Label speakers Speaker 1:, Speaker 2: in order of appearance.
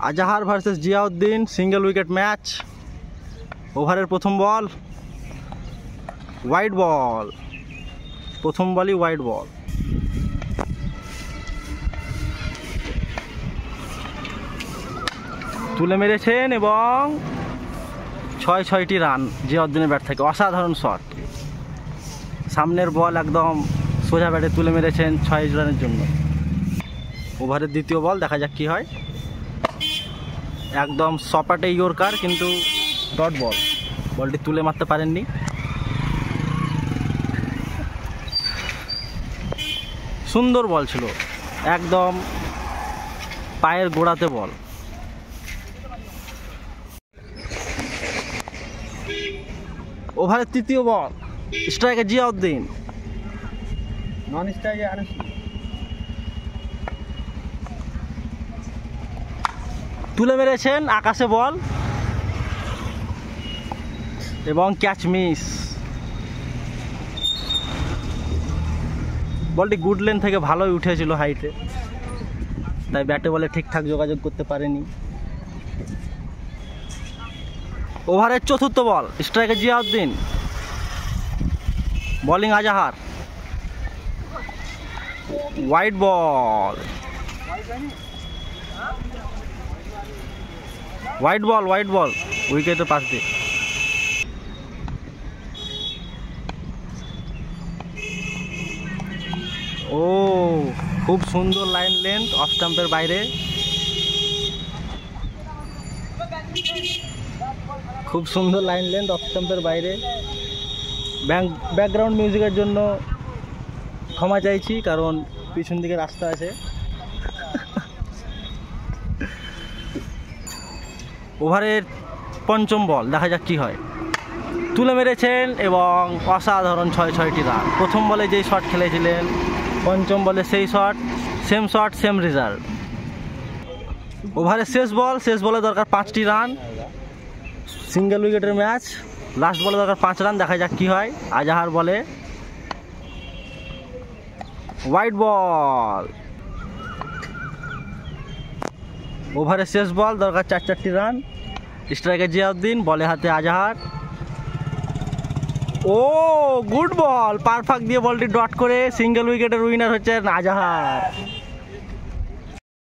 Speaker 1: Azhar versus Ziauddin single wicket match. ওভারের প্রথম বল, wide বল। প্রথম বলই ওয়াইড বল। তুলে মেরেছেন এবং 6টি রান জিয়াউদ্দিনের ব্যাট থেকে। অসাধারণ শট। সামনের বল একদম সোজা ব্যাটে তুলে মেরেছেন 6 রানের জন্য। ওভারের দ্বিতীয় বল, দেখা যাক কি হয়। একদম সপাটে ইয়র্কার, কিন্তু ডট বল। বলটি তুলে মারতে পারেননি। সুন্দর বল ছিল, একদম পায়ের গোড়াতে বল। ওভারের তৃতীয় বল, স্ট্রাইকে জিয়াউদ্দিন। নন স্ট্রাইকে তুলে মেরেছেন আকাশে বল এবং ক্যাচ মিস। বলটি গুড লেন থেকে ভালোই উঠেছিল হাইটে, তাই ব্যাটে বলে ঠিকঠাক যোগাযোগ করতে পারেনি। ওভারের চতুর্থ বল, স্ট্রাইকে Ziauddin, bowling Azhar. Wide ball, wide ball, wide ball, উইকেটের পাশ দিয়ে। ও, খুব সুন্দর লাইন লেন্থ অফ স্টাম্পের বাইরে। খুব সুন্দর লাইন লেন্থ অফ স্টাম্পের বাইরে। ব্যাকগ্রাউন্ড মিউজিকের জন্য ক্ষমা চাইছি, কারণ পিছন দিকে রাস্তা আছে। ওভারের পঞ্চম বল, দেখা যাক কি হয়। তুলে মেরেছেন এবং অসাধারণ 6টি রান। প্রথম বলে যেই শট খেলেছিলেন, পঞ্চম বলে সেই shot, same shot same result. ওভারের শেষ বল, শেষ বলে দরকার 5টি রান। সিঙ্গেল উইকেটের ম্যাচ, লাস্ট বলে দরকার 5 রান। দেখা যাক কি হয়। আজাহার বলে ওয়াইড বল। ওভারের শেষ বল, দরকার 4টি রান। স্ট্রাইকে জিয়াউদ্দিন, বলে হাতে আজাহার। ও, গুড বল, পার ফাঁক দিয়ে বলটি ডট করে সিঙ্গেল উইকেটের উইনার হচ্ছেন আজাহার।